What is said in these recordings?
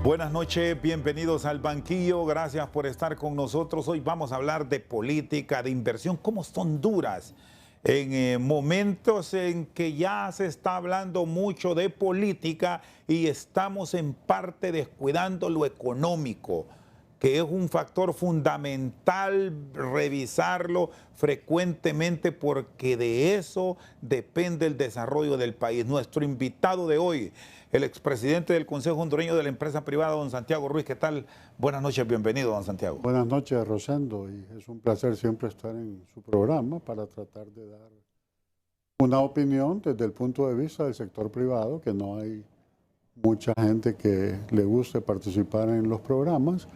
Buenas noches, bienvenidos al banquillo, gracias por estar con nosotros. Hoy vamos a hablar de política, de inversión, cómo está Honduras en momentos en que ya se está hablando mucho de política y estamos en parte descuidando lo económico, que es un factor fundamental revisarlo frecuentemente porque de eso depende el desarrollo del país. Nuestro invitado de hoy, el expresidente del Consejo Hondureño de la Empresa Privada, don Santiago Ruiz. ¿Qué tal? Buenas noches, bienvenido, don Santiago. Buenas noches, Rosendo, y es un placer siempre estar en su programa para tratar de dar una opinión desde el punto de vista del sector privado, que no hay mucha gente que le guste participar en los programas,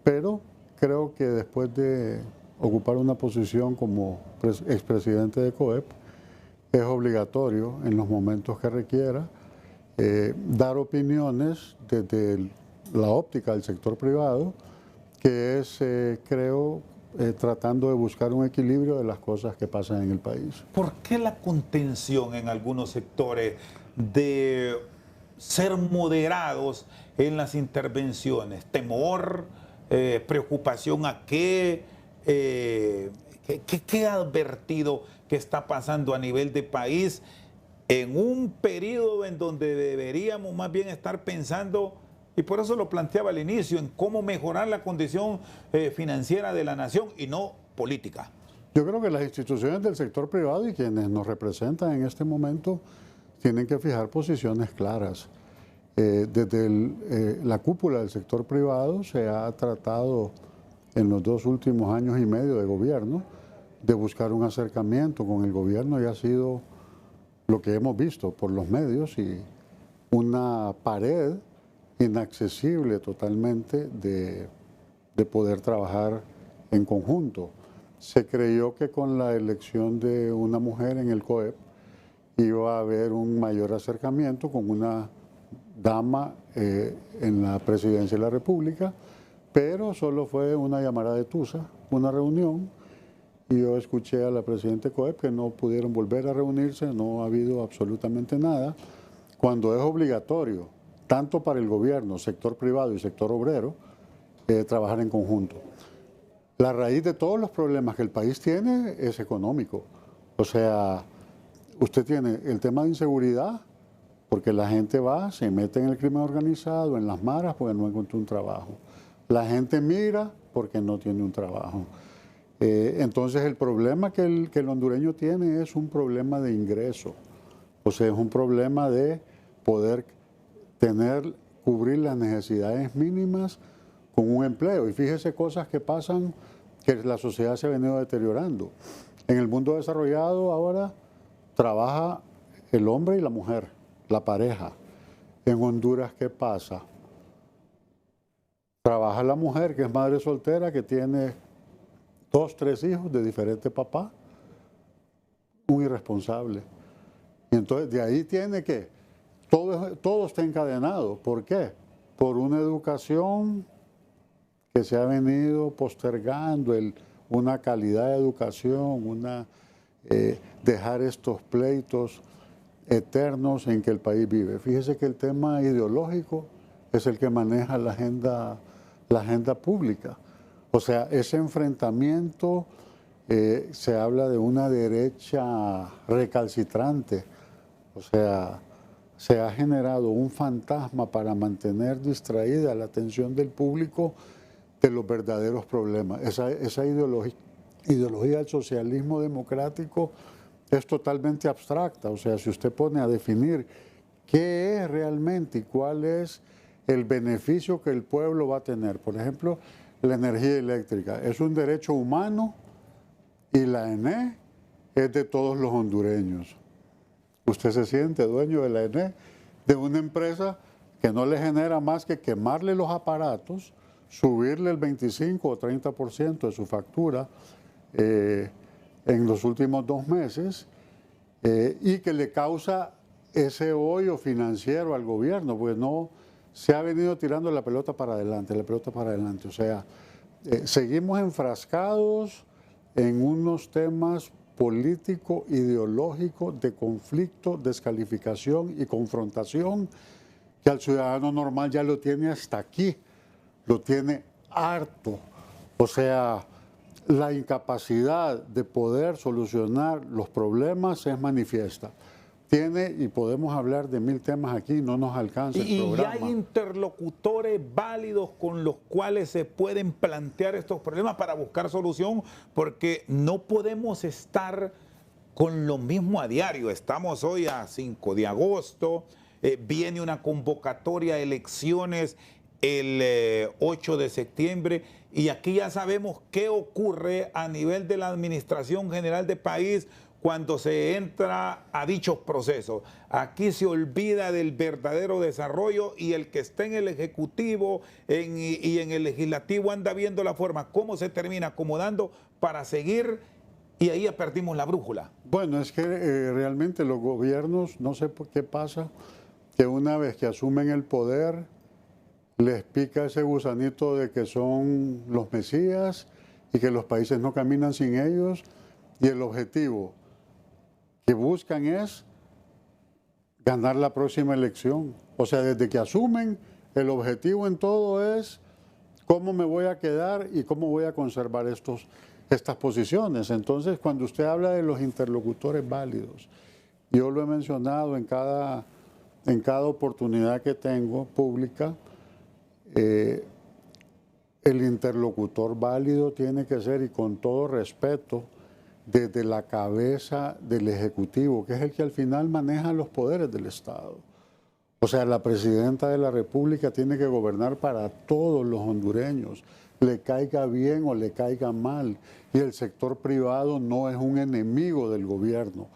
pero creo que después de ocupar una posición como expresidente de COEP, es obligatorio en los momentos que requiera dar opiniones desde la óptica del sector privado, que es, creo, tratando de buscar un equilibrio de las cosas que pasan en el país. ¿Por qué la contención en algunos sectores de ser moderados en las intervenciones? ¿Temor? ¿Preocupación a qué? ¿Qué ha advertido que está pasando a nivel de país en un periodo en donde deberíamos más bien estar pensando, y por eso lo planteaba al inicio, en cómo mejorar la condición financiera de la nación y no política? Yo creo que las instituciones del sector privado y quienes nos representan en este momento tienen que fijar posiciones claras. Desde la cúpula del sector privado se ha tratado en los 2 últimos años y medio de gobierno de buscar un acercamiento con el gobierno, y ha sido lo que hemos visto por los medios y una pared inaccesible totalmente de poder trabajar en conjunto. Se creyó que con la elección de una mujer en el COEP iba a haber un mayor acercamiento con una dama en la presidencia de la República, pero solo fue una llamada de tusa, una reunión, y yo escuché a la presidenta COEP que no pudieron volver a reunirse, no ha habido absolutamente nada, cuando es obligatorio, tanto para el gobierno, sector privado y sector obrero, trabajar en conjunto. La raíz de todos los problemas que el país tiene es económico. O sea, usted tiene el tema de inseguridad, porque la gente va, se mete en el crimen organizado, en las maras, porque no encontró un trabajo. La gente migra porque no tiene un trabajo. Entonces el problema que el hondureño tiene es un problema de ingreso. O sea, es un problema de poder cubrir las necesidades mínimas con un empleo. Y fíjese cosas que pasan, que la sociedad se ha venido deteriorando. En el mundo desarrollado ahora trabaja el hombre y la mujer, la pareja. En Honduras, ¿qué pasa? Trabaja la mujer, que es madre soltera, que tiene 2, 3 hijos de diferente papá, un irresponsable. Y entonces de ahí tiene que, todo está encadenado. ¿Por qué? Por una educación que se ha venido postergando, una calidad de educación, dejar estos pleitos eternos en que el país vive. Fíjese que el tema ideológico es el que maneja la agenda pública. O sea, ese enfrentamiento, se habla de una derecha recalcitrante. O sea, se ha generado un fantasma para mantener distraída la atención del público de los verdaderos problemas. Esa ideología del socialismo democrático es totalmente abstracta. O sea, si usted pone a definir qué es realmente y cuál es el beneficio que el pueblo va a tener, por ejemplo, la energía eléctrica es un derecho humano y la ENE es de todos los hondureños. Usted se siente dueño de la ENE, de una empresa que no le genera más que quemarle los aparatos, subirle el 25 o 30% de su factura en los últimos 2 meses, y que le causa ese hoyo financiero al gobierno, pues no se ha venido tirando la pelota para adelante, O sea, seguimos enfrascados en unos temas político-ideológicos de conflicto, descalificación y confrontación que al ciudadano normal ya lo tiene hasta aquí, lo tiene harto. O sea, la incapacidad de poder solucionar los problemas es manifiesta. Tiene, y podemos hablar de 1000 temas aquí, no nos alcanza el Y ya programa. hay interlocutores válidos con los cuales se pueden plantear estos problemas para buscar solución, porque no podemos estar con lo mismo a diario. Estamos hoy a 5 de agosto, viene una convocatoria a elecciones el 8 de septiembre y aquí ya sabemos qué ocurre a nivel de la Administración General del país cuando se entra a dichos procesos. Aquí se olvida del verdadero desarrollo y el que está en el Ejecutivo y en el Legislativo anda viendo la forma, cómo se termina acomodando para seguir y ahí ya perdimos la brújula. Bueno, es que realmente los gobiernos, no sé por qué pasa, que una vez que asumen el poder, les pica ese gusanito de que son los mesías y que los países no caminan sin ellos, y el objetivo que buscan es ganar la próxima elección. O sea, desde que asumen, el objetivo en todo es cómo me voy a quedar y cómo voy a conservar estas posiciones. Entonces, cuando usted habla de los interlocutores válidos, yo lo he mencionado en cada oportunidad que tengo pública, el interlocutor válido tiene que ser, y con todo respeto, desde la cabeza del Ejecutivo, que es el que al final maneja los poderes del Estado. O sea, la presidenta de la República tiene que gobernar para todos los hondureños, le caiga bien o le caiga mal. Y el sector privado no es un enemigo del gobierno.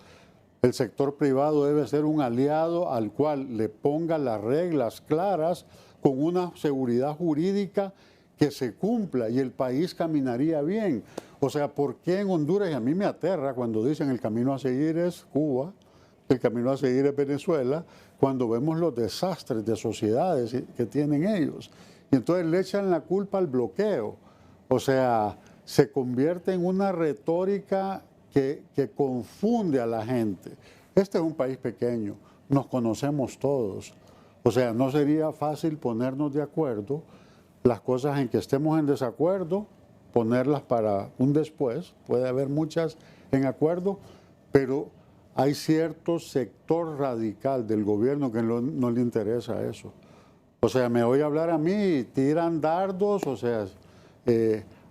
El sector privado debe ser un aliado al cual le ponga las reglas claras con una seguridad jurídica que se cumpla y el país caminaría bien. O sea, ¿por qué en Honduras? Y a mí me aterra cuando dicen el camino a seguir es Cuba, el camino a seguir es Venezuela, cuando vemos los desastres de sociedades que tienen ellos. Y entonces le echan la culpa al bloqueo. O sea, se convierte en una retórica que confunde a la gente. Este es un país pequeño, nos conocemos todos. O sea, no sería fácil ponernos de acuerdo, las cosas en que estemos en desacuerdo, ponerlas para un después. Puede haber muchas en acuerdo, pero hay cierto sector radical del gobierno que no le interesa eso. O sea, me oye hablar a mí y tiran dardos, o sea,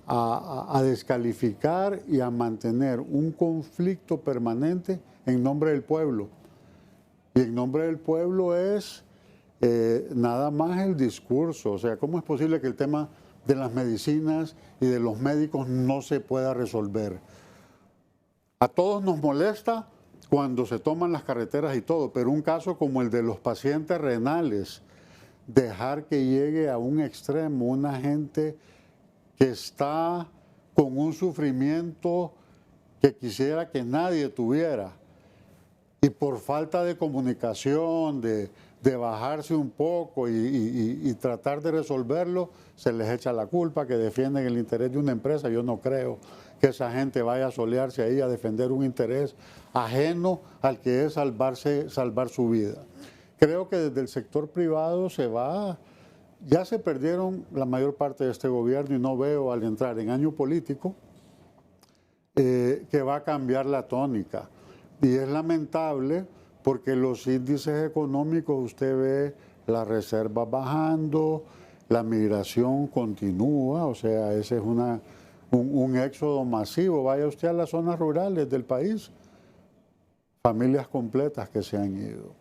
a descalificar y a mantener un conflicto permanente en nombre del pueblo. Y en nombre del pueblo es nada más el discurso. O sea, ¿cómo es posible que el tema de las medicinas y de los médicos no se pueda resolver? A todos nos molesta cuando se toman las carreteras y todo, pero un caso como el de los pacientes renales, dejar que llegue a un extremo una gente que está con un sufrimiento que quisiera que nadie tuviera, y por falta de comunicación, de bajarse un poco y tratar de resolverlo, se les echa la culpa, que defienden el interés de una empresa. Yo no creo que esa gente vaya a solearse ahí a defender un interés ajeno al que es salvar su vida. Creo que desde el sector privado ya se perdieron la mayor parte de este gobierno, y no veo al entrar en año político que va a cambiar la tónica. Y es lamentable porque los índices económicos, usted ve las reservas bajando, la migración continúa, o sea, ese es un éxodo masivo. Vaya usted a las zonas rurales del país, familias completas que se han ido.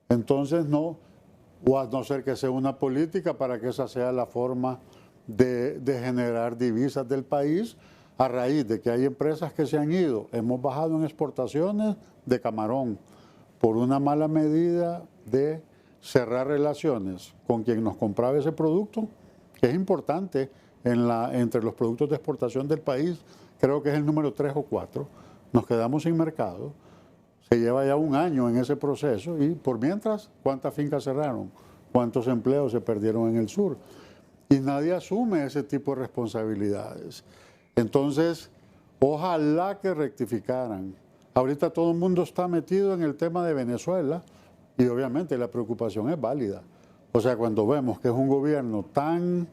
Entonces no, o a no ser que sea una política para que esa sea la forma de generar divisas del país, a raíz de que hay empresas que se han ido. Hemos bajado en exportaciones de camarón por una mala medida de cerrar relaciones con quien nos compraba ese producto, que es importante entre los productos de exportación del país. Creo que es el número 3 o 4. Nos quedamos sin mercado. Se lleva ya un año en ese proceso y por mientras, ¿cuántas fincas cerraron? ¿Cuántos empleos se perdieron en el sur? Y nadie asume ese tipo de responsabilidades. Entonces, ojalá que rectificaran. Ahorita todo el mundo está metido en el tema de Venezuela y obviamente la preocupación es válida. O sea, cuando vemos que es un gobierno tan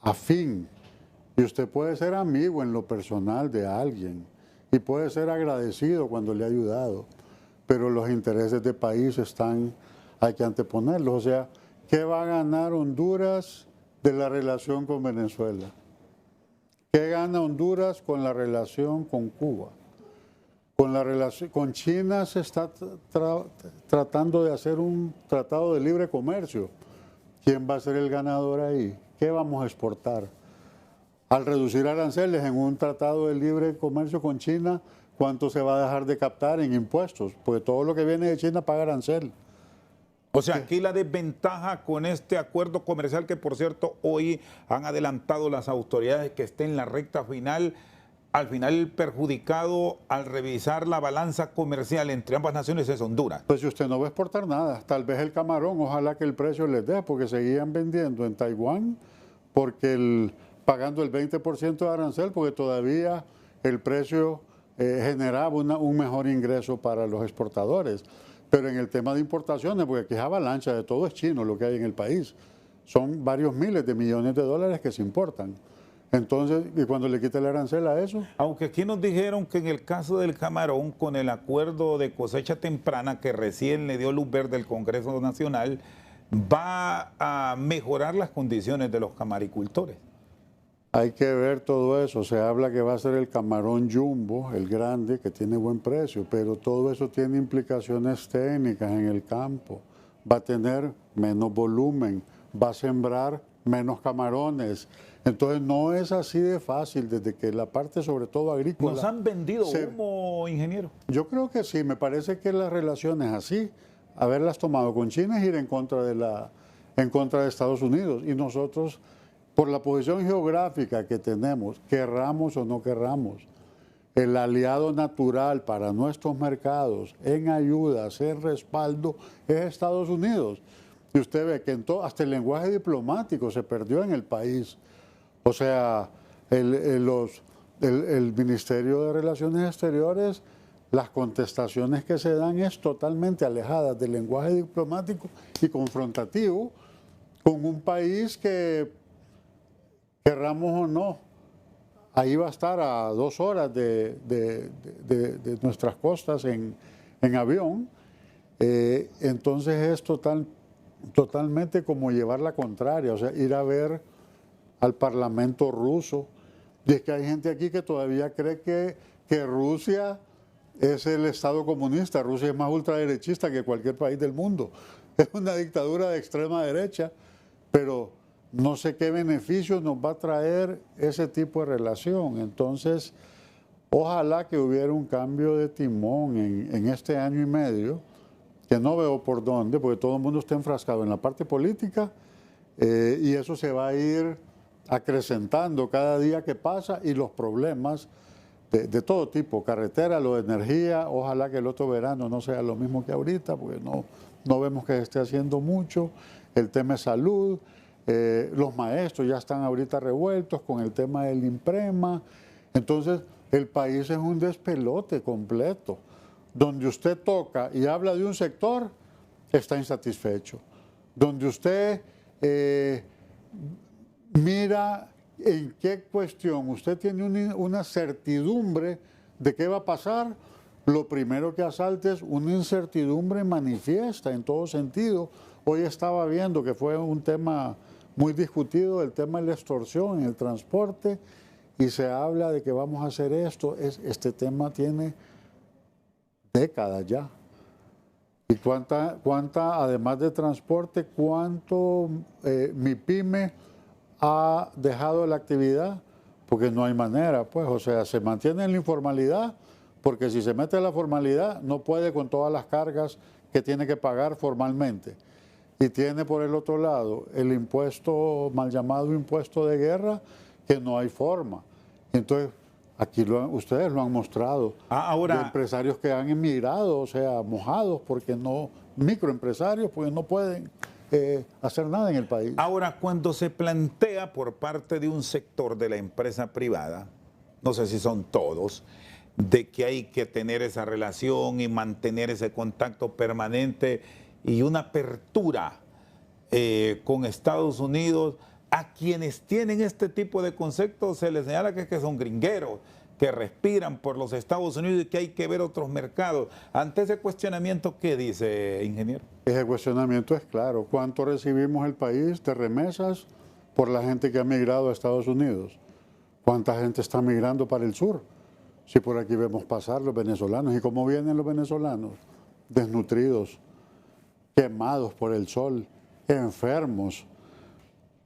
afín, y usted puede ser amigo en lo personal de alguien, y puede ser agradecido cuando le ha ayudado, pero los intereses de país hay que anteponerlos. O sea, ¿qué va a ganar Honduras de la relación con Venezuela? ¿Qué gana Honduras con la relación con Cuba? Con China se está tratando de hacer un tratado de libre comercio. ¿Quién va a ser el ganador ahí? ¿Qué vamos a exportar? Al reducir aranceles en un tratado de libre comercio con China, ¿cuánto se va a dejar de captar en impuestos? Porque todo lo que viene de China paga arancel. O sea, aquí la desventaja con este acuerdo comercial que, por cierto, hoy han adelantado las autoridades que esté en la recta final, al final el perjudicado al revisar la balanza comercial entre ambas naciones es Honduras. Pues si usted no va a exportar nada, tal vez el camarón, ojalá que el precio les dé, porque seguían vendiendo en Taiwán, pagando el 20% de arancel, porque todavía el precio generaba un mejor ingreso para los exportadores. Pero en el tema de importaciones, porque aquí es avalancha, de todo es chino lo que hay en el país. Son varios miles de millones de dólares que se importan. Entonces, ¿y cuando le quita el arancel a eso? Aunque aquí nos dijeron que en el caso del camarón, con el acuerdo de cosecha temprana que recién le dio luz verde el Congreso Nacional, va a mejorar las condiciones de los camaricultores. Hay que ver todo eso. Se habla que va a ser el camarón jumbo, el grande, que tiene buen precio, pero todo eso tiene implicaciones técnicas en el campo. Va a tener menos volumen, va a sembrar menos camarones. Entonces no es así de fácil desde que la parte sobre todo agrícola... ¿Nos han vendido humo, ingeniero? Yo creo que sí, me parece que las relaciones así, haberlas tomado con China es ir en contra de Estados Unidos. Y nosotros, por la posición geográfica que tenemos, querramos o no querramos, el aliado natural para nuestros mercados en ayudas, en respaldo, es Estados Unidos. Y usted ve que hasta el lenguaje diplomático se perdió en el país. O sea, el Ministerio de Relaciones Exteriores, las contestaciones que se dan es totalmente alejadas del lenguaje diplomático y confrontativo con un país que, querramos o no, ahí va a estar a 2 horas de nuestras costas en avión. Entonces es totalmente como llevar la contraria, o sea, ir a ver al Parlamento ruso. Y es que hay gente aquí que todavía cree que Rusia es el Estado comunista. Rusia es más ultraderechista que cualquier país del mundo. Es una dictadura de extrema derecha, pero no sé qué beneficios nos va a traer ese tipo de relación. Entonces, ojalá que hubiera un cambio de timón en este año y medio, que no veo por dónde, porque todo el mundo está enfrascado en la parte política y eso se va a ir acrecentando cada día que pasa, y los problemas de todo tipo, carretera, lo de energía, ojalá que el otro verano no sea lo mismo que ahorita, porque no vemos que se esté haciendo mucho, el tema de salud, los maestros ya están ahorita revueltos con el tema del IMPREMA, entonces el país es un despelote completo, donde usted toca y habla de un sector, está insatisfecho, donde usted mira en qué cuestión usted tiene una certidumbre de qué va a pasar, lo primero que asalta es una incertidumbre manifiesta en todo sentido. Hoy estaba viendo que fue un tema muy discutido, el tema de la extorsión en el transporte, y se habla de que vamos a hacer esto. Este tema tiene décadas ya. ¿Y cuánta además de transporte, cuánto mi pyme ha dejado la actividad? Porque no hay manera, pues, o sea, se mantiene en la informalidad, porque si se mete en la formalidad no puede con todas las cargas que tiene que pagar formalmente. Y tiene por el otro lado el impuesto, mal llamado impuesto de guerra, que no hay forma. Entonces, aquí ustedes lo han mostrado. Ahora, de empresarios que han emigrado, o sea, mojados, microempresarios, porque no pueden hacer nada en el país. Ahora, cuando se plantea por parte de un sector de la empresa privada, no sé si son todos, de que hay que tener esa relación y mantener ese contacto permanente y una apertura con Estados Unidos. A quienes tienen este tipo de conceptos se les señala que son gringueros, que respiran por los Estados Unidos y que hay que ver otros mercados. Ante ese cuestionamiento, ¿qué dice, ingeniero? Ese cuestionamiento es claro. ¿Cuánto recibimos el país de remesas por la gente que ha migrado a Estados Unidos? ¿Cuánta gente está migrando para el sur? Si por aquí vemos pasar los venezolanos. ¿Y cómo vienen los venezolanos? Desnutridos, quemados por el sol, enfermos.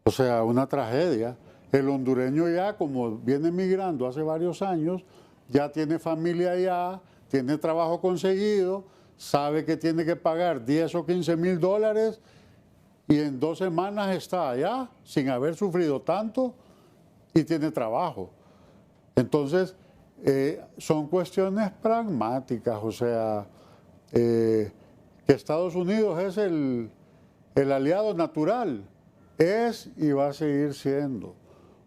O sea, una tragedia. El hondureño ya, como viene migrando hace varios años, ya tiene familia allá, tiene trabajo conseguido, sabe que tiene que pagar 10 o 15 mil dólares y en 2 semanas está allá sin haber sufrido tanto y tiene trabajo. Entonces, son cuestiones pragmáticas, o sea, que Estados Unidos es el aliado natural, es y va a seguir siendo.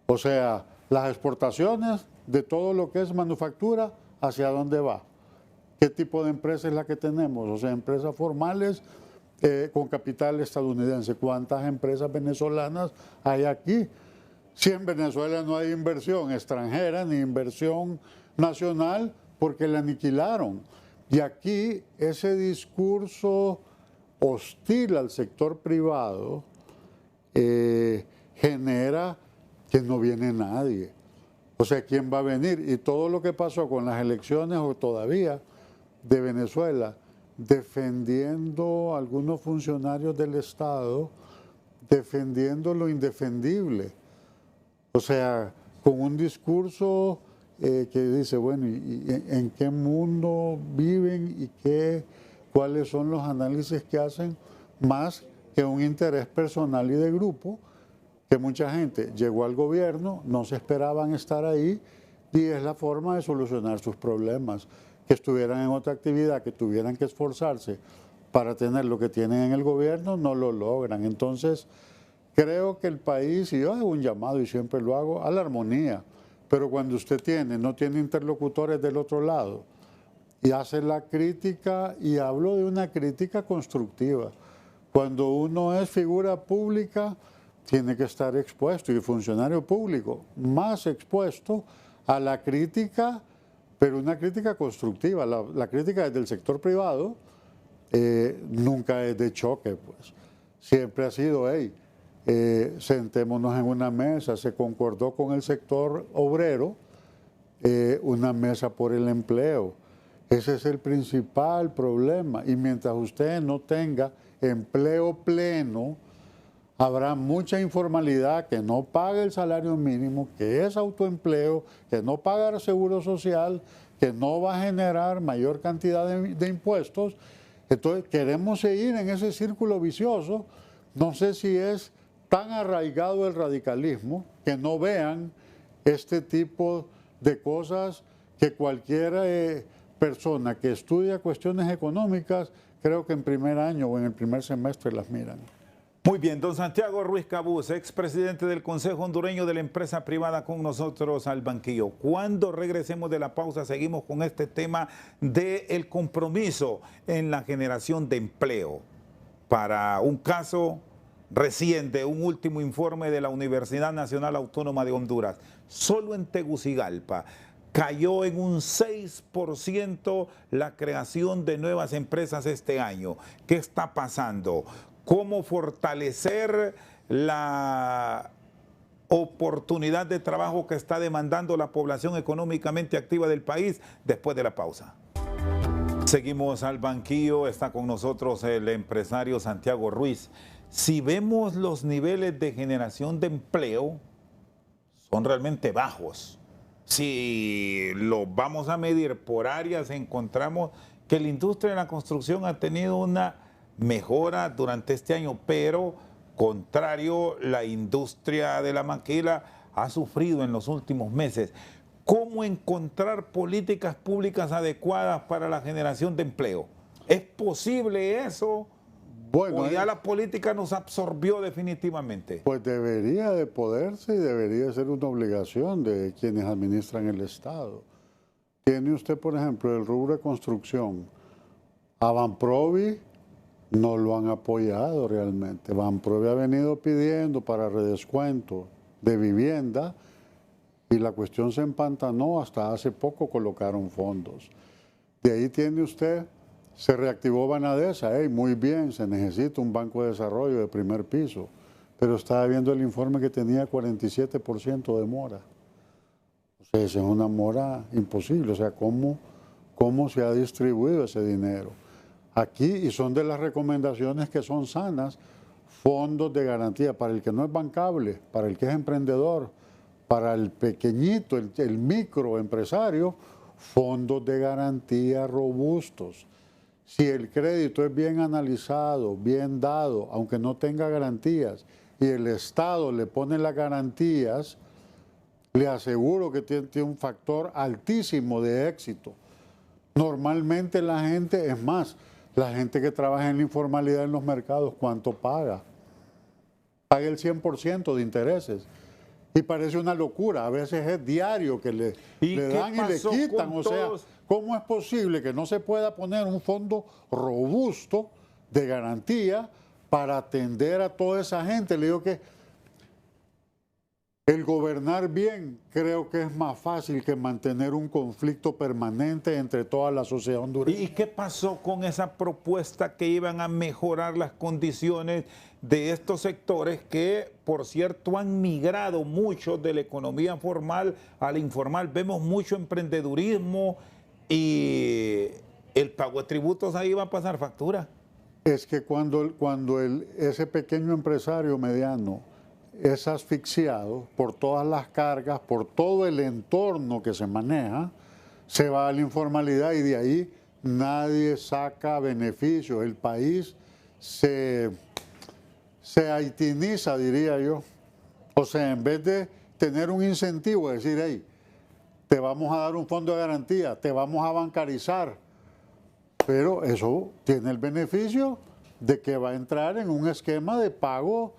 O sea, las exportaciones de todo lo que es manufactura, ¿hacia dónde va? ¿Qué tipo de empresa es la que tenemos? O sea, empresas formales con capital estadounidense. ¿Cuántas empresas venezolanas hay aquí? Si en Venezuela no hay inversión extranjera ni inversión nacional, porque la aniquilaron. Y aquí ese discurso hostil al sector privado genera que no viene nadie. O sea, ¿quién va a venir? Y todo lo que pasó con las elecciones o todavía de Venezuela, defendiendo a algunos funcionarios del Estado, defendiendo lo indefendible. O sea, con un discurso que dice, bueno, ¿y en qué mundo viven y cuáles son los análisis que hacen más que un interés personal y de grupo? Que mucha gente llegó al gobierno, no se esperaban estar ahí y es la forma de solucionar sus problemas. Que estuvieran en otra actividad, que tuvieran que esforzarse para tener lo que tienen en el gobierno, no lo logran. Entonces, creo que el país, y yo hago un llamado y siempre lo hago, a la armonía. Pero cuando usted no tiene interlocutores del otro lado y hace la crítica, y hablo de una crítica constructiva. Cuando uno es figura pública, tiene que estar expuesto, y funcionario público más expuesto a la crítica, pero una crítica constructiva. La crítica desde el sector privado nunca es de choque, pues. Siempre ha sido, hey, sentémonos en una mesa, se concordó con el sector obrero, una mesa por el empleo. Ese es el principal problema. Y mientras usted no tenga empleo pleno, habrá mucha informalidad, que no paga el salario mínimo, que es autoempleo, que no paga el seguro social, que no va a generar mayor cantidad de impuestos. Entonces, queremos seguir en ese círculo vicioso. No sé si es tan arraigado el radicalismo que no vean este tipo de cosas que cualquier persona que estudia cuestiones económicas, creo que en primer año o en el primer semestre las miran. Muy bien, don Santiago Ruiz Cabús, expresidente del Consejo Hondureño de la Empresa Privada, con nosotros al banquillo. Cuando regresemos de la pausa, seguimos con este tema del compromiso en la generación de empleo. Para un caso reciente, un último informe de la Universidad Nacional Autónoma de Honduras, solo en Tegucigalpa cayó en un 6% la creación de nuevas empresas este año. ¿Qué está pasando? ¿Cómo fortalecer la oportunidad de trabajo que está demandando la población económicamente activa del país? Después de la pausa. Seguimos al banquillo, está con nosotros el empresario Santiago Ruiz. Si vemos los niveles de generación de empleo, son realmente bajos. Si lo vamos a medir por áreas, encontramos que la industria de la construcción ha tenido una mejora durante este año, pero contrario, la industria de la maquila ha sufrido en los últimos meses. ¿Cómo encontrar políticas públicas adecuadas para la generación de empleo? ¿Es posible eso? Bueno, ¿O ya la política nos absorbió definitivamente? Pues debería de poderse y debería ser una obligación de quienes administran el Estado. Tiene usted, por ejemplo, el rubro de construcción, Avanprovi, no lo han apoyado realmente. Banprovee ha venido pidiendo para redescuento de vivienda y la cuestión se empantanó, hasta hace poco colocaron fondos. De ahí tiene usted, se reactivó Banadesa, muy bien, se necesita un banco de desarrollo de primer piso, pero estaba viendo el informe que tenía 47% de mora. O sea, esa es una mora imposible, o sea, ¿cómo se ha distribuido ese dinero? Aquí, y son de las recomendaciones que son sanas, fondos de garantía para el que no es bancable, para el que es emprendedor, para el pequeñito, el microempresario, fondos de garantía robustos. Si el crédito es bien analizado, bien dado, aunque no tenga garantías, y el Estado le pone las garantías, le aseguro que tiene un factor altísimo de éxito. Normalmente la gente, es más, la gente que trabaja en la informalidad en los mercados, ¿cuánto paga? Paga el 100% de intereses. Y parece una locura, a veces es diario que le dan y le quitan. O sea, ¿cómo es posible que no se pueda poner un fondo robusto de garantía para atender a toda esa gente? Le digo que el gobernar bien creo que es más fácil que mantener un conflicto permanente entre toda la sociedad hondureña. ¿Y qué pasó con esa propuesta que iban a mejorar las condiciones de estos sectores que, por cierto, han migrado mucho de la economía formal a la informal? Vemos mucho emprendedurismo y el pago de tributos ahí va a pasar factura. Es que cuando ese pequeño empresario mediano es asfixiado por todas las cargas, por todo el entorno que se maneja, se va a la informalidad y de ahí nadie saca beneficios. El país se haitiniza, diría yo. O sea, en vez de tener un incentivo, decir, hey, te vamos a dar un fondo de garantía, te vamos a bancarizar, pero eso tiene el beneficio de que va a entrar en un esquema de pago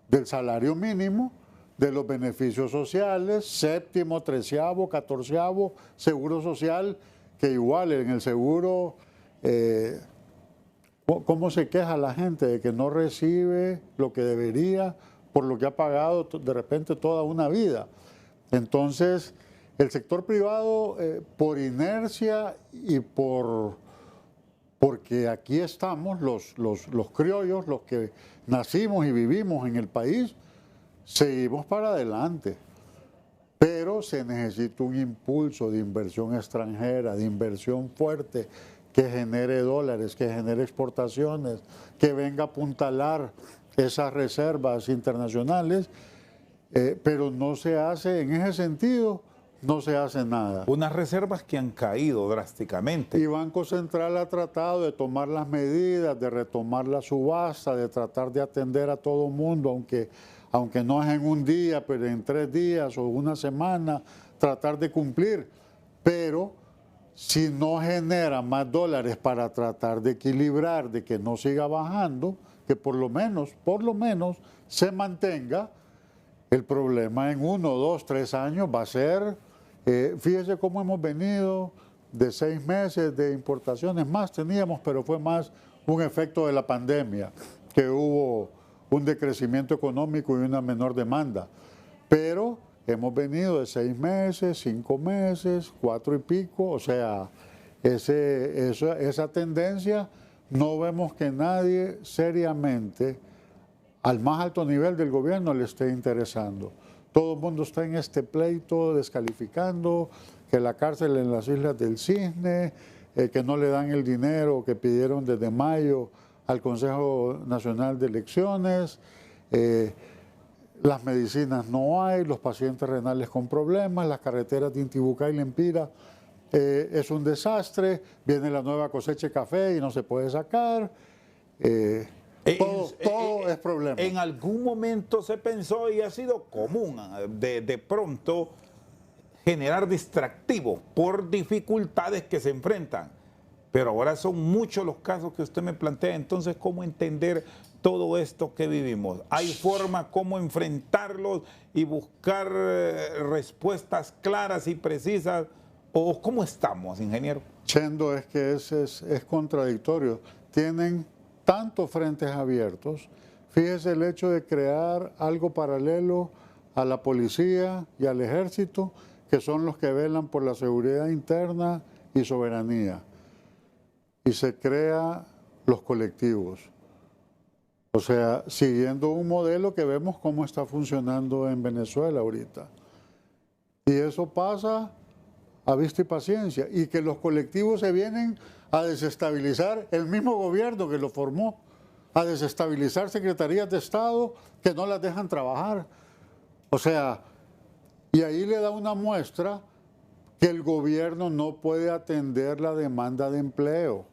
del salario mínimo, de los beneficios sociales, séptimo, treceavo, catorceavo, seguro social, que igual en el seguro, ¿cómo se queja la gente de que no recibe lo que debería por lo que ha pagado de repente toda una vida? Entonces, el sector privado, por inercia y porque aquí estamos los criollos, los que nacimos y vivimos en el país, seguimos para adelante. Pero se necesita un impulso de inversión extranjera, de inversión fuerte, que genere dólares, que genere exportaciones, que venga a apuntalar esas reservas internacionales, pero no se hace, en ese sentido, no se hace nada. Unas reservas que han caído drásticamente. Y Banco Central ha tratado de tomar las medidas, de retomar la subasta, de tratar de atender a todo el mundo, aunque no es en un día, pero en 3 días o una semana, tratar de cumplir. Pero si no genera más dólares para tratar de equilibrar, de que no siga bajando, que por lo menos se mantenga, el problema en 1, 2, 3 años va a ser, fíjese cómo hemos venido de 6 meses de importaciones, más teníamos, pero fue más un efecto de la pandemia, que hubo un decrecimiento económico y una menor demanda. Pero hemos venido de 6 meses, 5 meses, 4 y pico, o sea, esa tendencia no vemos que nadie seriamente, al más alto nivel del gobierno, le esté interesando. Todo el mundo está en este pleito descalificando que la cárcel en las Islas del Cisne, que no le dan el dinero que pidieron desde mayo al Consejo Nacional de Elecciones, las medicinas no hay, los pacientes renales con problemas, las carreteras de Intibucá y Lempira es un desastre, viene la nueva cosecha de café y no se puede sacar. Todo es problema. En algún momento se pensó y ha sido común de pronto generar distractivos por dificultades que se enfrentan. Pero ahora son muchos los casos que usted me plantea. Entonces, ¿cómo entender todo esto que vivimos? ¿Hay forma cómo enfrentarlos y buscar respuestas claras y precisas? ¿O cómo estamos, ingeniero? Chendo, es que es contradictorio. Tienen tantos frentes abiertos. Fíjese el hecho de crear algo paralelo a la policía y al ejército, que son los que velan por la seguridad interna y soberanía. Y se crea los colectivos. O sea, siguiendo un modelo que vemos cómo está funcionando en Venezuela ahorita. Y eso pasa a vista y paciencia. Y que los colectivos se vienen a desestabilizar el mismo gobierno que lo formó, a desestabilizar secretarías de Estado que no las dejan trabajar. O sea, y ahí le da una muestra que el gobierno no puede atender la demanda de empleo.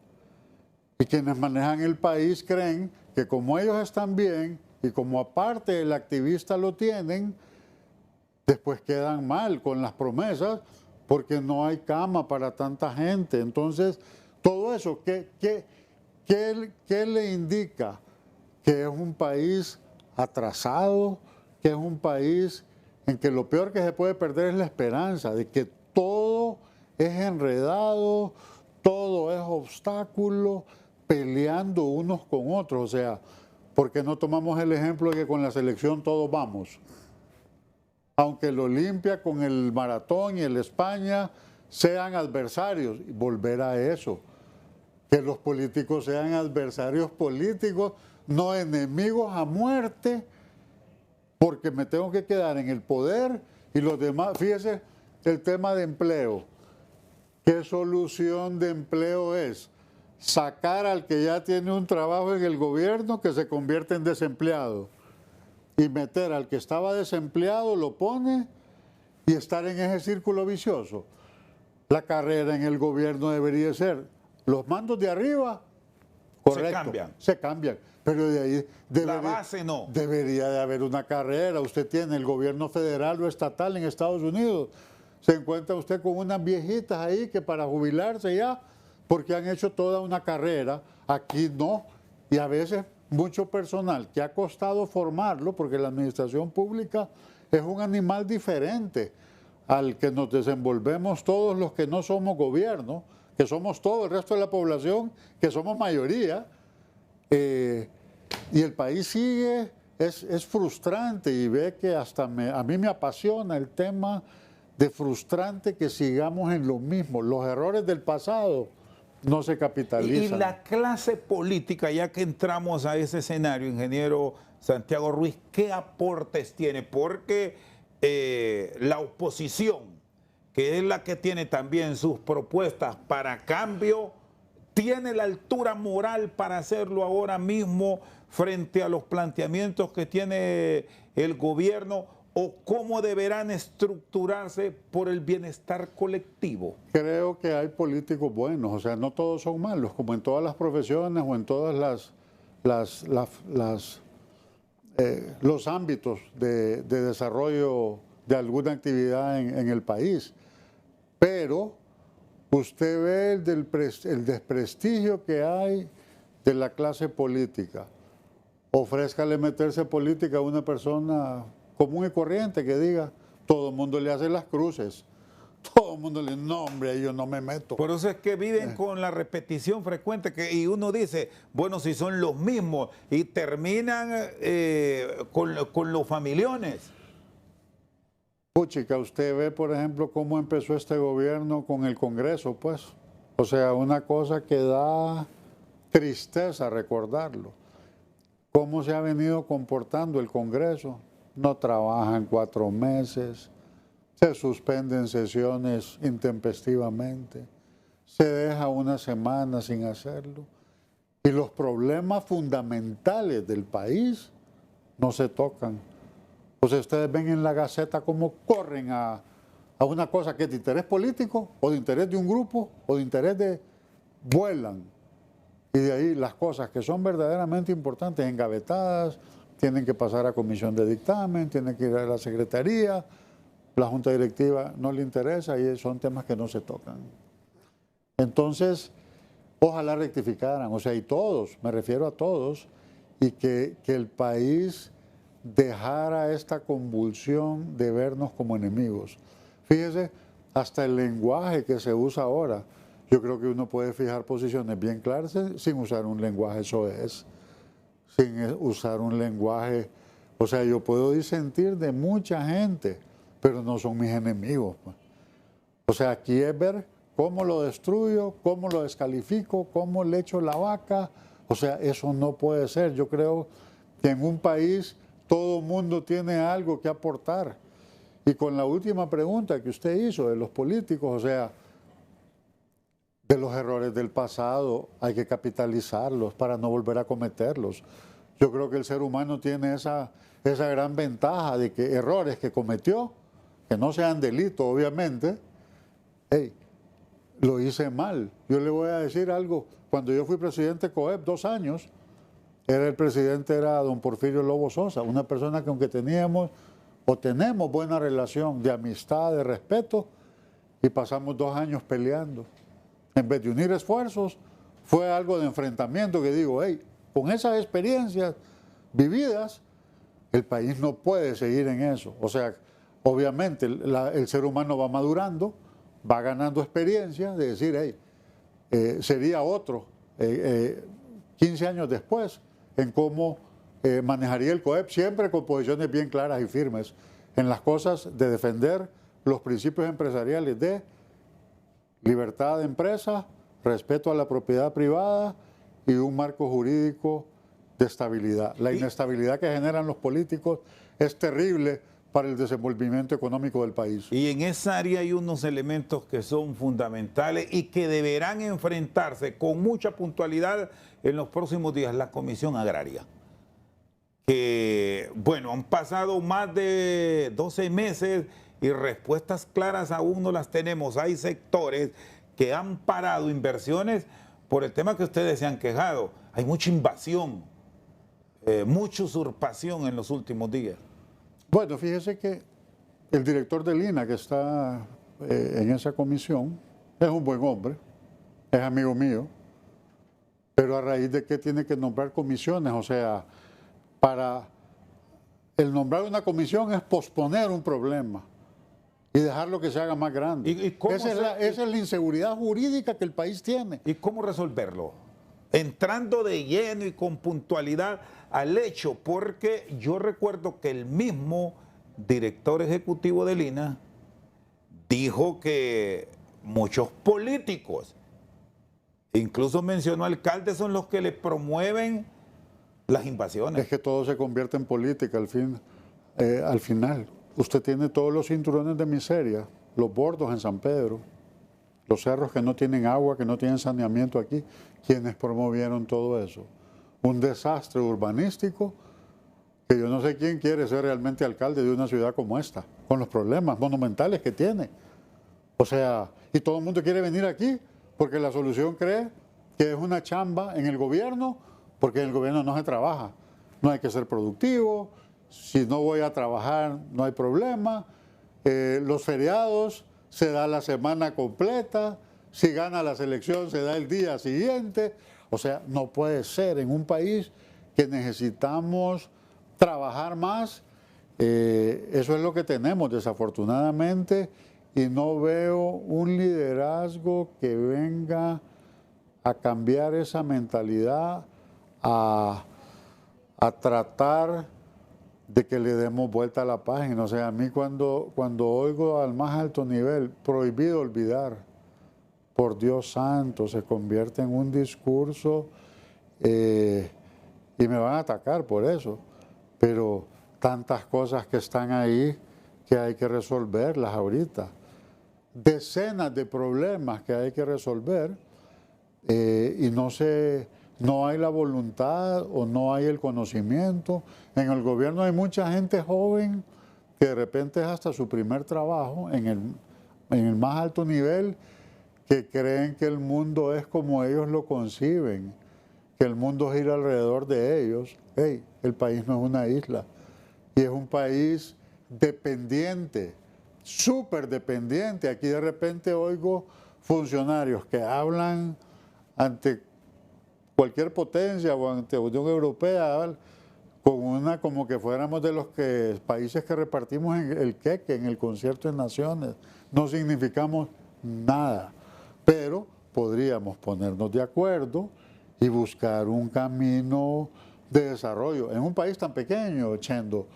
Y quienes manejan el país creen que como ellos están bien y como aparte el activista lo tienen, después quedan mal con las promesas porque no hay cama para tanta gente. Entonces, todo eso, ¿qué le indica? Que es un país atrasado, que es un país en que lo peor que se puede perder es la esperanza de que todo es enredado, todo es obstáculo, peleando unos con otros. O sea, ¿por qué no tomamos el ejemplo de que con la selección todos vamos? Aunque el Olimpia con el Maratón y el España sean adversarios, volver a eso. Que los políticos sean adversarios políticos, no enemigos a muerte, porque me tengo que quedar en el poder y los demás. Fíjese el tema de empleo. ¿Qué solución de empleo es? Sacar al que ya tiene un trabajo en el gobierno que se convierte en desempleado y meter al que estaba desempleado, lo pone y estar en ese círculo vicioso. La carrera en el gobierno debería ser los mandos de arriba, correcto, se cambian, pero de ahí la base no. Debería de haber una carrera. Usted tiene el gobierno federal o estatal en Estados Unidos, se encuentra usted con unas viejitas ahí que para jubilarse ya, porque han hecho toda una carrera, aquí no, y a veces mucho personal que ha costado formarlo, porque la administración pública es un animal diferente al que nos desenvolvemos todos los que no somos gobierno, que somos todo el resto de la población, que somos mayoría, y el país sigue, es frustrante, y ve que hasta a mí me apasiona el tema de frustrante que sigamos en lo mismo, los errores del pasado no se capitalizan. Y la clase política, ya que entramos a ese escenario, ingeniero Santiago Ruiz, ¿qué aportes tiene? Porque la oposición, que es la que tiene también sus propuestas para cambio, tiene la altura moral para hacerlo ahora mismo frente a los planteamientos que tiene el gobierno, o cómo deberán estructurarse por el bienestar colectivo. Creo que hay políticos buenos, o sea, no todos son malos, como en todas las profesiones o en todas los ámbitos de desarrollo de alguna actividad en el país. Pero usted ve el desprestigio que hay de la clase política. Ofrézcale meterse política a una persona común y corriente que diga, todo el mundo le hace las cruces, todo el mundo le dice, no hombre, yo no me meto. Por eso es que viven con la repetición frecuente y uno dice, bueno, si son los mismos, y terminan con los familiones. Puchica, usted ve, por ejemplo, cómo empezó este gobierno con el Congreso, pues. O sea, una cosa que da tristeza recordarlo. Cómo se ha venido comportando el Congreso. No trabajan 4 meses, se suspenden sesiones intempestivamente, se deja una semana sin hacerlo. Y los problemas fundamentales del país no se tocan. Pues ustedes ven en la Gaceta cómo corren a una cosa que es de interés político, o de interés de un grupo, o de interés de... vuelan. Y de ahí las cosas que son verdaderamente importantes, engavetadas, tienen que pasar a comisión de dictamen, tienen que ir a la secretaría, la junta directiva no le interesa y son temas que no se tocan. Entonces, ojalá rectificaran, o sea, y todos, me refiero a todos, y que el país dejara esta convulsión de vernos como enemigos. Fíjese, hasta el lenguaje que se usa ahora. yo creo que uno puede fijar posiciones bien claras sin usar un lenguaje soez, sin usar un lenguaje, o sea, yo puedo disentir de mucha gente, pero no son mis enemigos, pues. O sea, aquí es ver cómo lo destruyo, cómo lo descalifico, cómo le echo la vaca. O sea, eso no puede ser. Yo creo que en un país todo mundo tiene algo que aportar. Y con la última pregunta que usted hizo de los políticos, o sea, de los errores del pasado hay que capitalizarlos para no volver a cometerlos. Yo creo que el ser humano tiene esa gran ventaja de que errores que cometió, que no sean delitos obviamente, hey, lo hice mal. Yo le voy a decir algo. Cuando yo fui presidente de COEP 2 años, el presidente era don Porfirio Lobo Sosa, una persona que aunque teníamos o tenemos buena relación de amistad, de respeto, y pasamos 2 años peleando. En vez de unir esfuerzos, fue algo de enfrentamiento que digo, hey, con esas experiencias vividas, el país no puede seguir en eso. O sea, obviamente el ser humano va madurando, va ganando experiencia de decir, hey, sería otro 15 años después en cómo manejaría el COEP, siempre con posiciones bien claras y firmes en las cosas de defender los principios empresariales de libertad de empresa, respeto a la propiedad privada y un marco jurídico de estabilidad. La inestabilidad que generan los políticos es terrible para el desenvolvimiento económico del país. Y en esa área hay unos elementos que son fundamentales y que deberán enfrentarse con mucha puntualidad en los próximos días. La Comisión Agraria, que, bueno, han pasado más de 12 meses y respuestas claras aún no las tenemos. Hay sectores que han parado inversiones por el tema que ustedes se han quejado. Hay mucha invasión, mucha usurpación en los últimos días. Bueno, fíjese que el director del INAH que está en esa comisión es un buen hombre, es amigo mío, pero a raíz de que tiene que nombrar comisiones, o sea, para el nombrar una comisión es posponer un problema y dejarlo que se haga más grande. Esa es la inseguridad jurídica que el país tiene. ¿Y cómo resolverlo? Entrando de lleno y con puntualidad al hecho, porque yo recuerdo que el mismo director ejecutivo del INAH dijo que muchos políticos, incluso mencionó alcaldes, son los que le promueven las invasiones. Es que todo se convierte en política al final. Usted tiene todos los cinturones de miseria, los bordos en San Pedro, los cerros que no tienen agua, que no tienen saneamiento aquí, quienes promovieron todo eso. Un desastre urbanístico que yo no sé quién quiere ser realmente alcalde de una ciudad como esta, con los problemas monumentales que tiene. O sea, y todo el mundo quiere venir aquí porque la solución cree que es una chamba en el gobierno, porque en el gobierno no se trabaja. No hay que ser productivo, si no voy a trabajar no hay problema, los feriados se da la semana completa, si gana la selección se da el día siguiente. O sea, no puede ser en un país que necesitamos trabajar más. Eso es lo que tenemos desafortunadamente y no veo un liderazgo que venga a cambiar esa mentalidad, a tratar de que le demos vuelta a la página. O sea, a mí cuando oigo al más alto nivel, prohibido olvidar, por Dios santo, se convierte en un discurso y me van a atacar por eso. Pero tantas cosas que están ahí que hay que resolverlas ahorita. Decenas de problemas que hay que resolver y no hay la voluntad o no hay el conocimiento. En el gobierno hay mucha gente joven que de repente es hasta su primer trabajo en el más alto nivel, que creen que el mundo es como ellos lo conciben, que el mundo gira alrededor de ellos. Hey, el país no es una isla y es un país dependiente, súper dependiente. Aquí de repente oigo funcionarios que hablan ante cualquier potencia o ante la Unión Europea como que fuéramos de los países que repartimos el queque en el concierto de naciones. No significamos nada, pero podríamos ponernos de acuerdo y buscar un camino de desarrollo. En un país tan pequeño, Chendo,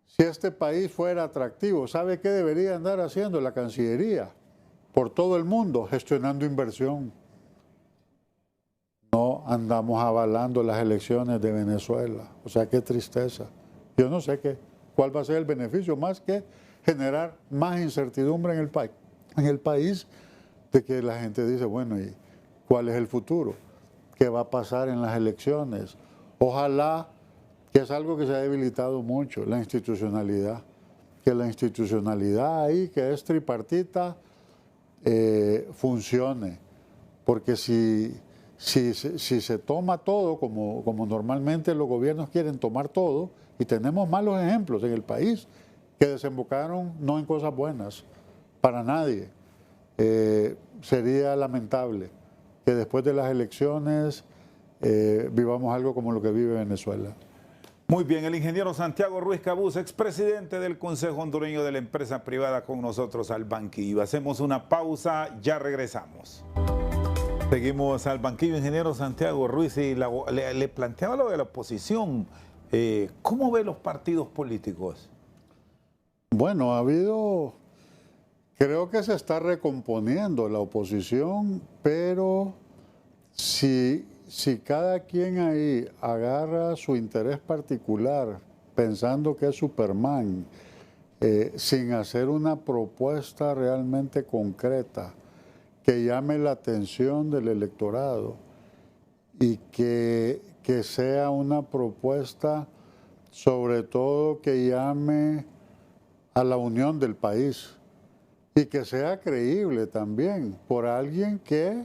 si este país fuera atractivo, ¿sabe qué debería andar haciendo la Cancillería? Por todo el mundo, gestionando inversión. No andamos avalando las elecciones de Venezuela. O sea, qué tristeza. Yo no sé cuál va a ser el beneficio, más que generar más incertidumbre en el país, de que la gente dice, bueno, ¿y cuál es el futuro? ¿Qué va a pasar en las elecciones? Ojalá, que es algo que se ha debilitado mucho, la institucionalidad. Que la institucionalidad ahí, que es tripartita, funcione. Porque si se toma todo, como normalmente los gobiernos quieren tomar todo, y tenemos malos ejemplos en el país, que desembocaron no en cosas buenas, para nadie. Sería lamentable que después de las elecciones vivamos algo como lo que vive Venezuela. Muy bien, el ingeniero Santiago Ruiz Cabuz, expresidente del Consejo Hondureño de la Empresa Privada, con nosotros al banquillo. Hacemos una pausa, ya regresamos. Seguimos al banquillo, ingeniero Santiago Ruiz, y le planteaba lo de la oposición. ¿Cómo ve los partidos políticos? Bueno, creo que se está recomponiendo la oposición, pero si cada quien ahí agarra su interés particular, pensando que es Superman, sin hacer una propuesta realmente concreta, que llame la atención del electorado y que sea una propuesta sobre todo que llame a la unión del país y que sea creíble también por alguien que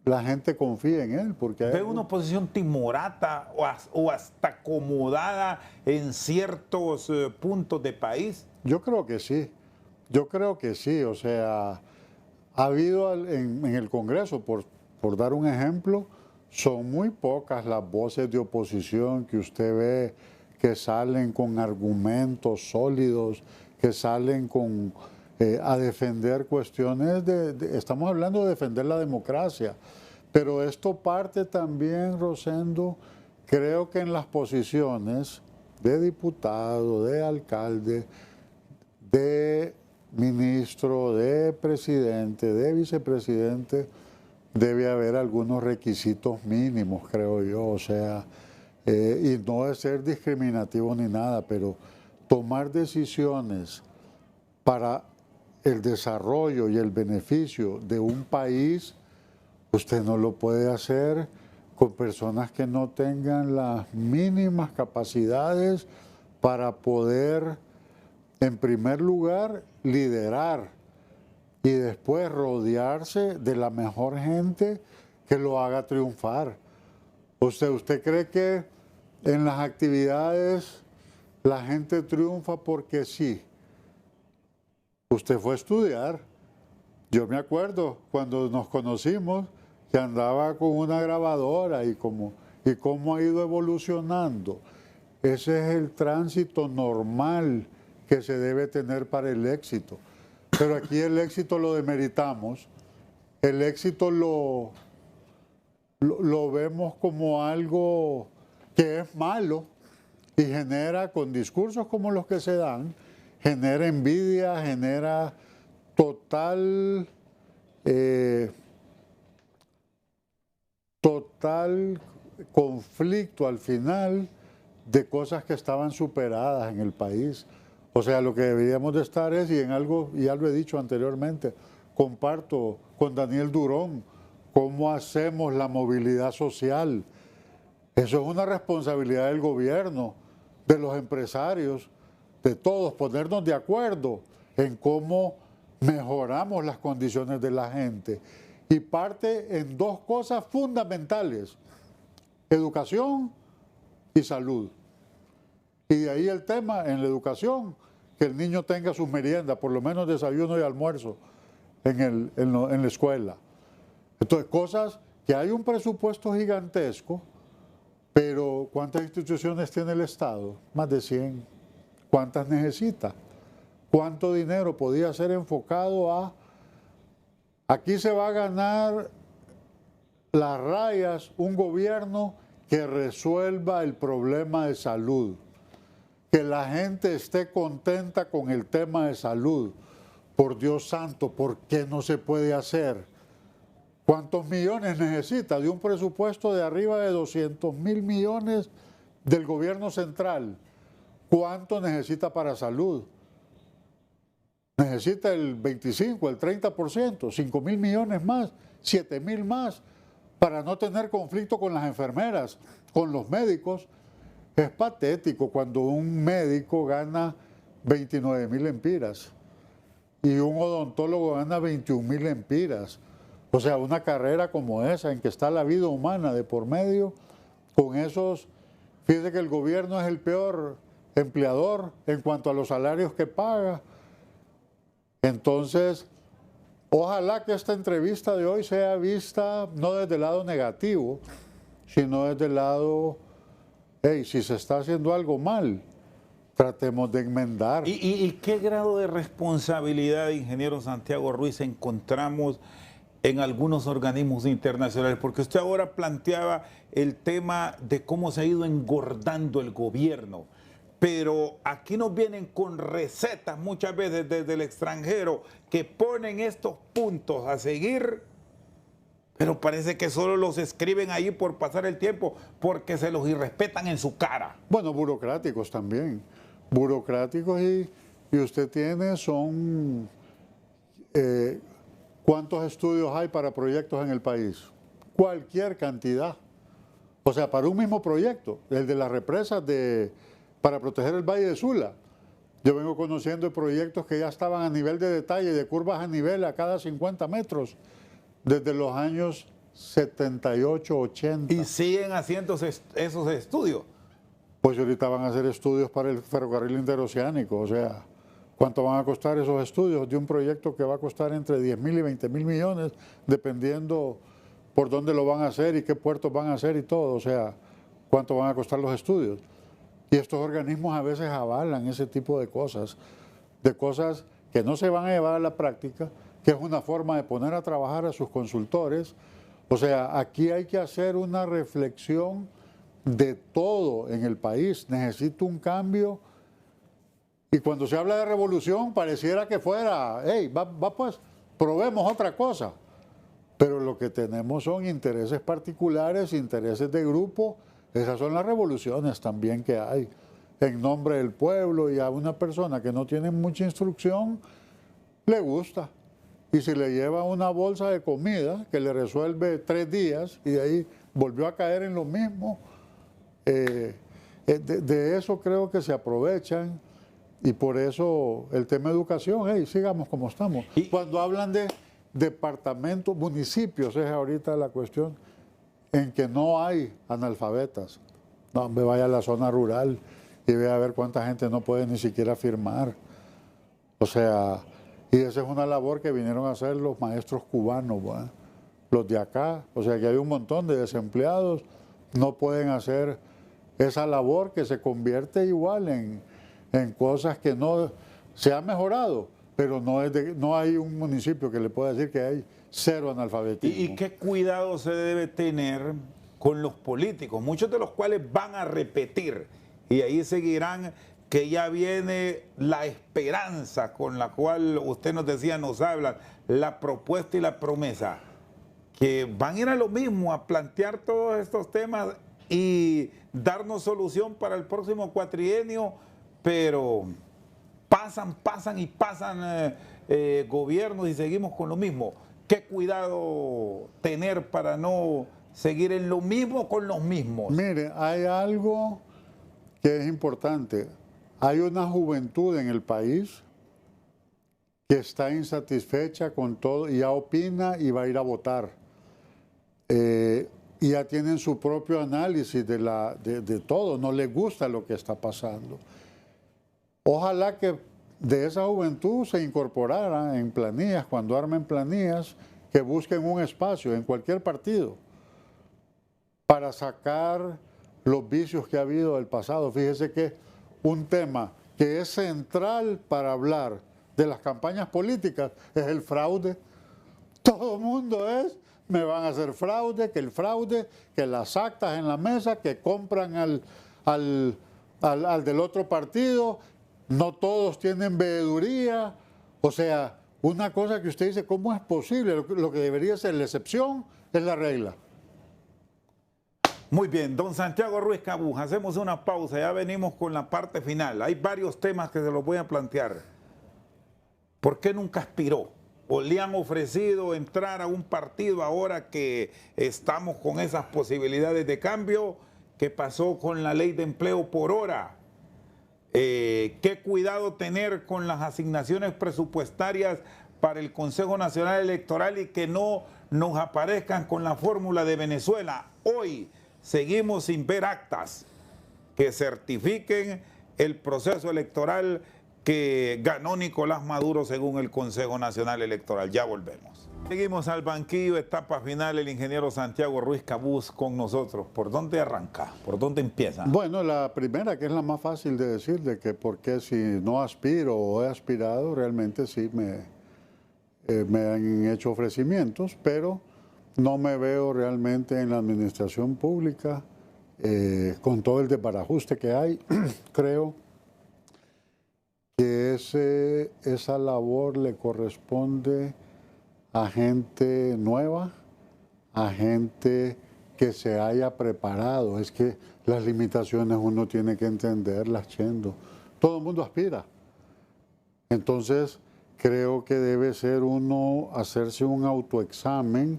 la gente confía en él. ¿Ve una oposición timorata o hasta acomodada en ciertos puntos del país? Yo creo que sí, o sea, ha habido en el Congreso, por dar un ejemplo, son muy pocas las voces de oposición que usted ve que salen con argumentos sólidos, que salen a defender cuestiones estamos hablando de defender la democracia, pero esto parte también, Rosendo, creo que en las posiciones de diputado, de alcalde, de ministro, de presidente, de vicepresidente, debe haber algunos requisitos mínimos, creo yo, o sea, y no es ser discriminativo ni nada, pero tomar decisiones para el desarrollo y el beneficio de un país, usted no lo puede hacer con personas que no tengan las mínimas capacidades para poder, en primer lugar, liderar y después rodearse de la mejor gente que lo haga triunfar. ¿Usted cree que en las actividades la gente triunfa porque sí? Usted fue a estudiar. Yo me acuerdo cuando nos conocimos que andaba con una grabadora y cómo ha ido evolucionando. Ese es el tránsito normal que se debe tener para el éxito. Pero aquí el éxito lo demeritamos, el éxito lo vemos como algo que es malo y genera, con discursos como los que se dan, genera envidia, genera total conflicto al final de cosas que estaban superadas en el país. O sea, lo que deberíamos de estar es, y ya lo he dicho anteriormente, comparto con Daniel Durón, cómo hacemos la movilidad social. Eso es una responsabilidad del gobierno, de los empresarios, de todos, ponernos de acuerdo en cómo mejoramos las condiciones de la gente. Y parte en dos cosas fundamentales: educación y salud. Y de ahí el tema en la educación, que el niño tenga sus meriendas, por lo menos desayuno y almuerzo en la escuela. Entonces, cosas que hay un presupuesto gigantesco, pero ¿cuántas instituciones tiene el Estado? Más de 100. ¿Cuántas necesita? ¿Cuánto dinero podía ser enfocado a Aquí se va a ganar las rayas un gobierno que resuelva el problema de salud, que la gente esté contenta con el tema de salud. Por Dios santo, ¿por qué no se puede hacer? ¿Cuántos millones necesita de un presupuesto de arriba de 200.000 millones del gobierno central? ¿Cuánto necesita para salud? Necesita el 25, el 30%, 5.000 millones más, 7.000 más, para no tener conflicto con las enfermeras, con los médicos. Es patético cuando un médico gana 29.000 lempiras y un odontólogo gana 21.000 lempiras. O sea, una carrera como esa, en que está la vida humana de por medio, con esos, fíjese que el gobierno es el peor empleador en cuanto a los salarios que paga. Entonces, ojalá que esta entrevista de hoy sea vista no desde el lado negativo, sino desde el lado, hey, si se está haciendo algo mal, tratemos de enmendar. ¿Y qué grado de responsabilidad, ingeniero Santiago Ruiz, encontramos en algunos organismos internacionales? Porque usted ahora planteaba el tema de cómo se ha ido engordando el gobierno, pero aquí nos vienen con recetas muchas veces desde el extranjero que ponen estos puntos a seguir, pero parece que solo los escriben ahí por pasar el tiempo, porque se los irrespetan en su cara. Bueno, burocráticos también. Burocráticos y usted tiene son... ¿cuántos estudios hay para proyectos en el país? Cualquier cantidad. O sea, para un mismo proyecto, el de las represas para proteger el Valle de Sula. Yo vengo conociendo proyectos que ya estaban a nivel de detalle, de curvas a nivel a cada 50 metros, desde los años 78, 80. Y siguen haciendo esos estudios. Pues ahorita van a hacer estudios para el ferrocarril interoceánico, o sea, ¿cuánto van a costar esos estudios de un proyecto que va a costar entre 10.000 y 20.000 millones, dependiendo por dónde lo van a hacer y qué puertos van a hacer y todo? O sea, ¿cuánto van a costar los estudios? Y estos organismos a veces avalan ese tipo de cosas que no se van a llevar a la práctica, que es una forma de poner a trabajar a sus consultores. O sea, aquí hay que hacer una reflexión de todo en el país. Necesito un cambio. Y cuando se habla de revolución, pareciera que fuera, hey, va pues, probemos otra cosa. Pero lo que tenemos son intereses particulares, intereses de grupo. Esas son las revoluciones también que hay en nombre del pueblo, y a una persona que no tiene mucha instrucción le gusta. Y si le lleva una bolsa de comida que le resuelve 3 días y de ahí volvió a caer en lo mismo, de eso creo que se aprovechan. Y por eso el tema de educación, hey, sigamos como estamos. Y cuando hablan de departamentos, municipios, es ahorita la cuestión en que no hay analfabetas. No, me vaya a la zona rural y vea a ver cuánta gente no puede ni siquiera firmar. O sea, y esa es una labor que vinieron a hacer los maestros cubanos, ¿verdad? Los de acá. O sea, que hay un montón de desempleados, no pueden hacer esa labor que se convierte igual en cosas que no se ha mejorado, pero no hay un municipio que le pueda decir que hay 0 analfabetismo. ¿Y qué cuidado se debe tener con los políticos? Muchos de los cuales van a repetir y ahí seguirán, que ya viene la esperanza con la cual usted nos decía, nos hablan, la propuesta y la promesa, que van a ir a lo mismo, a plantear todos estos temas y darnos solución para el próximo cuatrienio, pero pasan gobiernos y seguimos con lo mismo. ¿Qué cuidado tener para no seguir en lo mismo con los mismos? Mire, hay algo que es importante. Hay una juventud en el país que está insatisfecha con todo y ya opina y va a ir a votar. Y ya tienen su propio análisis de todo, no les gusta lo que está pasando. Ojalá que de esa juventud se incorporara en planillas, cuando armen planillas, que busquen un espacio en cualquier partido para sacar los vicios que ha habido del pasado. Fíjese que un tema que es central para hablar de las campañas políticas es el fraude. Todo el mundo me van a hacer fraude, que las actas en la mesa, que compran al del otro partido, no todos tienen veeduría. O sea, una cosa que usted dice, ¿cómo es posible? Lo que debería ser la excepción es la regla. Muy bien, don Santiago Ruiz Cabús, hacemos una pausa, ya venimos con la parte final. Hay varios temas que se los voy a plantear. ¿Por qué nunca aspiró? ¿O le han ofrecido entrar a un partido ahora que estamos con esas posibilidades de cambio? ¿Qué pasó con la ley de empleo por hora? ¿Qué cuidado tener con las asignaciones presupuestarias para el Consejo Nacional Electoral y que no nos aparezcan con la fórmula de Venezuela? Hoy seguimos sin ver actas que certifiquen el proceso electoral que ganó Nicolás Maduro según el Consejo Nacional Electoral. Ya volvemos. Seguimos al banquillo, etapa final, el ingeniero Santiago Ruiz Cabús con nosotros. ¿Por dónde arranca? ¿Por dónde empieza? Bueno, la primera, que es la más fácil de decir, de que porque si no aspiro o he aspirado, realmente sí me han hecho ofrecimientos, pero no me veo realmente en la administración pública, con todo el desbarajuste que hay. Creo que esa labor le corresponde a gente nueva, a gente que se haya preparado. Es que las limitaciones uno tiene que entenderlas, Chendo. Todo el mundo aspira. Entonces, creo que debe ser uno hacerse un autoexamen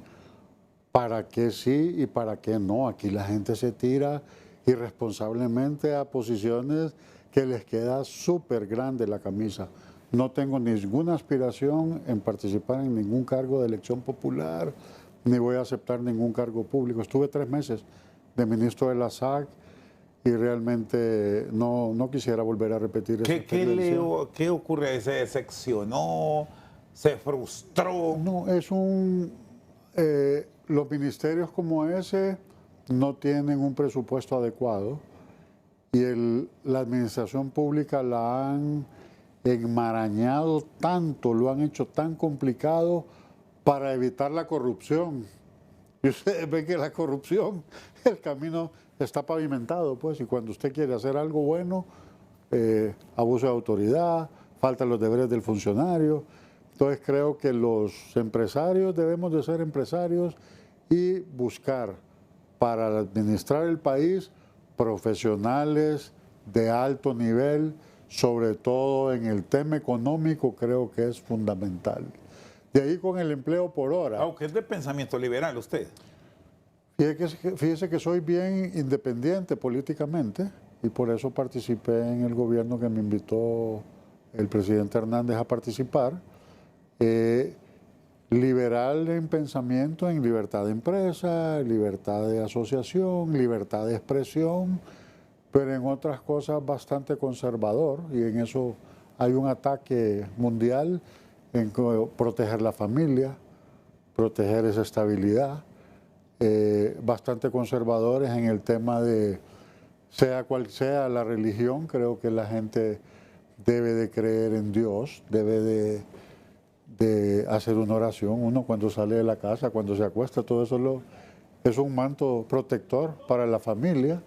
para qué sí y para qué no. Aquí la gente se tira irresponsablemente a posiciones que les queda súper grande la camisa. No tengo ninguna aspiración en participar en ningún cargo de elección popular, ni voy a aceptar ningún cargo público. Estuve 3 meses de ministro de la SAC y realmente no quisiera volver a repetir esa experiencia. ¿Qué ocurre? ¿Se decepcionó? ¿Se frustró? No, los ministerios como ese no tienen un presupuesto adecuado y la administración pública la han enmarañado tanto, lo han hecho tan complicado para evitar la corrupción. Y ustedes ven que la corrupción, el camino está pavimentado, pues, y cuando usted quiere hacer algo bueno, abuso de autoridad, falta los deberes del funcionario. Entonces creo que los empresarios debemos de ser empresarios y buscar para administrar el país profesionales de alto nivel, sobre todo en el tema económico, creo que es fundamental. De ahí con el empleo por hora. Aunque es de pensamiento liberal usted. Fíjese que soy bien independiente políticamente y por eso participé en el gobierno que me invitó el presidente Hernández a participar. Liberal en pensamiento, en libertad de empresa, libertad de asociación, libertad de expresión, pero en otras cosas bastante conservador, y en eso hay un ataque mundial en proteger la familia, proteger esa estabilidad, bastante conservadores en el tema de, sea cual sea la religión, creo que la gente debe de creer en Dios, debe de hacer una oración, uno cuando sale de la casa, cuando se acuesta, todo eso es un manto protector para la familia.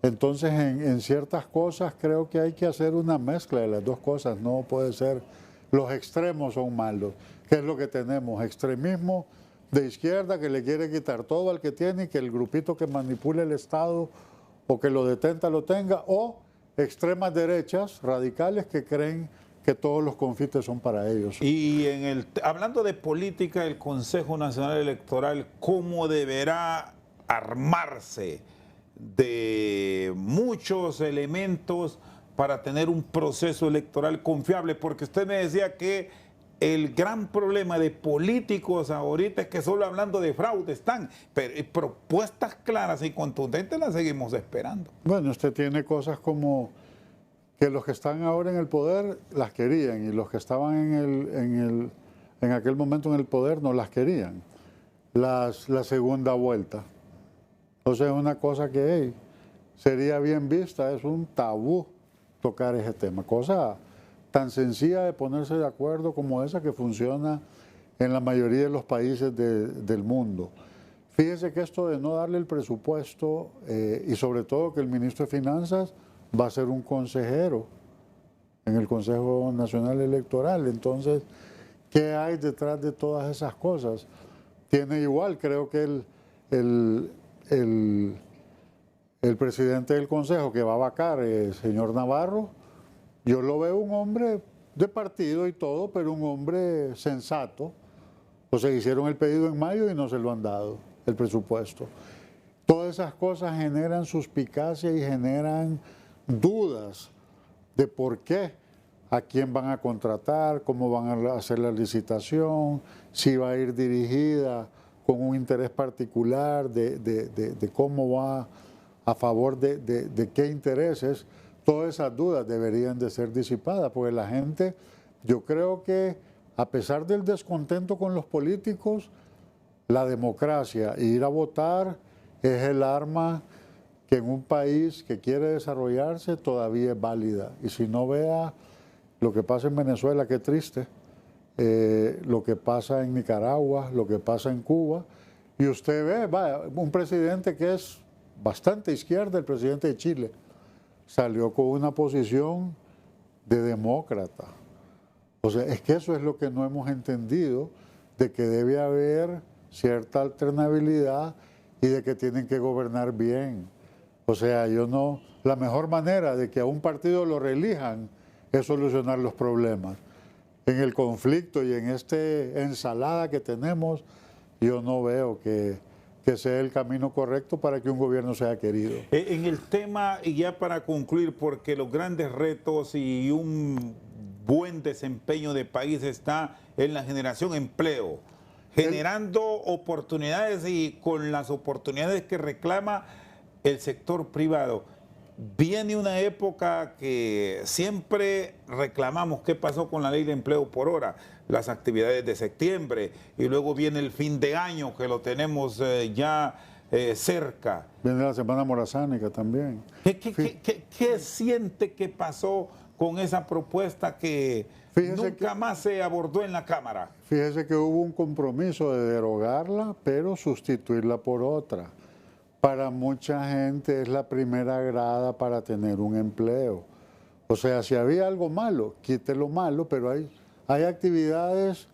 Entonces, en ciertas cosas creo que hay que hacer una mezcla de las dos cosas, no puede ser, los extremos son malos. ¿Qué es lo que tenemos? Extremismo de izquierda que le quiere quitar todo al que tiene y que el grupito que manipula el Estado o que lo detenta lo tenga, o extremas derechas radicales que creen que todos los confites son para ellos. Y hablando de política, el Consejo Nacional Electoral, ¿cómo deberá armarse de muchos elementos para tener un proceso electoral confiable? Porque usted me decía que el gran problema de políticos ahorita es que solo hablando de fraude están, pero propuestas claras y contundentes las seguimos esperando. Bueno, usted tiene cosas como que los que están ahora en el poder las querían y los que estaban en aquel momento en el poder no las querían. La segunda vuelta. Entonces es una cosa que sería bien vista, es un tabú tocar ese tema. Cosa tan sencilla de ponerse de acuerdo como esa que funciona en la mayoría de los países del mundo. Fíjese que esto de no darle el presupuesto y sobre todo que el ministro de Finanzas va a ser un consejero en el Consejo Nacional Electoral. Entonces, ¿qué hay detrás de todas esas cosas? Tiene igual, creo que el presidente del Consejo que va a vacar, el señor Navarro, yo lo veo un hombre de partido y todo, pero un hombre sensato. O sea, hicieron el pedido en mayo y no se lo han dado, el presupuesto. Todas esas cosas generan suspicacia y generan dudas de por qué, a quién van a contratar, cómo van a hacer la licitación, si va a ir dirigida con un interés particular de cómo va, a favor de qué intereses. Todas esas dudas deberían de ser disipadas, porque la gente, yo creo que a pesar del descontento con los políticos, la democracia e ir a votar es el arma que en un país que quiere desarrollarse todavía es válida. Y si no, vea lo que pasa en Venezuela, qué triste, lo que pasa en Nicaragua, lo que pasa en Cuba, y usted ve, un presidente que es bastante izquierda, el presidente de Chile, salió con una posición de demócrata. O sea, es que eso es lo que no hemos entendido, de que debe haber cierta alternabilidad y de que tienen que gobernar bien. O sea, la mejor manera de que a un partido lo reelijan es solucionar los problemas. En el conflicto y en esta ensalada que tenemos, yo no veo que sea el camino correcto para que un gobierno sea querido. En el tema, y ya para concluir, porque los grandes retos y un buen desempeño de país está en la generación de empleo, generando oportunidades y con las oportunidades que reclama el sector privado. Viene una época que siempre reclamamos qué pasó con la ley de empleo por hora, las actividades de septiembre, y luego viene el fin de año que lo tenemos ya cerca. Viene la Semana Morazánica también. ¿Qué siente que pasó con esa propuesta que nunca más se abordó en la Cámara? Fíjese que hubo un compromiso de derogarla, pero sustituirla por otra. Para mucha gente es la primera grada para tener un empleo. O sea, si había algo malo, quite lo malo, pero hay actividades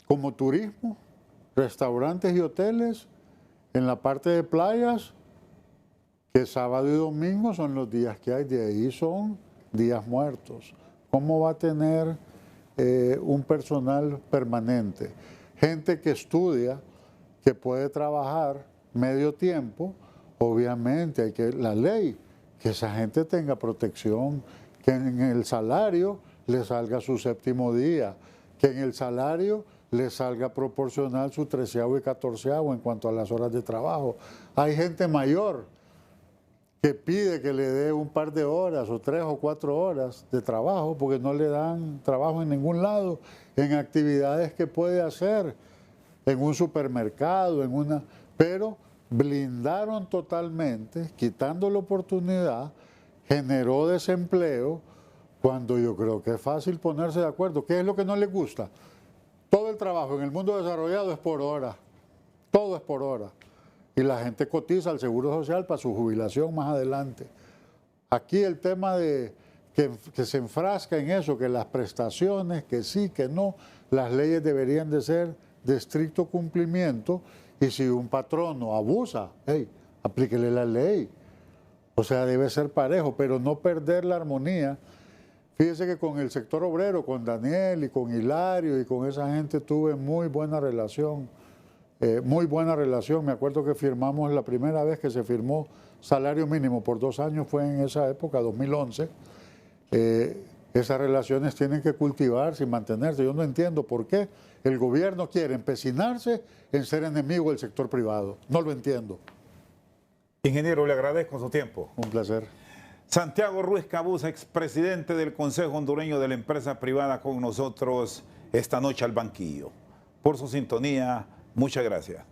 como turismo, restaurantes y hoteles, en la parte de playas, que sábado y domingo son los días que hay, de ahí son días muertos. ¿Cómo va a tener un personal permanente? Gente que estudia, que puede trabajar medio tiempo, obviamente hay que la ley, que esa gente tenga protección, que en el salario le salga su séptimo día, que en el salario le salga proporcional su 13º y 14º en cuanto a las horas de trabajo. Hay gente mayor que pide que le dé un par de horas o 3 o 4 horas de trabajo porque no le dan trabajo en ningún lado, en actividades que puede hacer, en un supermercado, pero blindaron totalmente, quitando la oportunidad, generó desempleo, cuando yo creo que es fácil ponerse de acuerdo. ¿Qué es lo que no les gusta? Todo el trabajo en el mundo desarrollado es por hora, todo es por hora. Y la gente cotiza al Seguro Social para su jubilación más adelante. Aquí el tema de que se enfrasca en eso, que las prestaciones, que sí, que no, las leyes deberían de ser de estricto cumplimiento, y si un patrono abusa, hey, aplíquele la ley. O sea, debe ser parejo, pero no perder la armonía. Fíjese que con el sector obrero, con Daniel y con Hilario y con esa gente tuve muy buena relación. Muy buena relación. Me acuerdo que firmamos la primera vez que se firmó salario mínimo por 2 años, fue en esa época, 2011. Esas relaciones tienen que cultivarse y mantenerse. Yo no entiendo por qué el gobierno quiere empecinarse en ser enemigo del sector privado. No lo entiendo. Ingeniero, le agradezco su tiempo. Un placer. Santiago Ruiz Cabuz, expresidente del Consejo Hondureño de la Empresa Privada, con nosotros esta noche al banquillo. Por su sintonía, muchas gracias.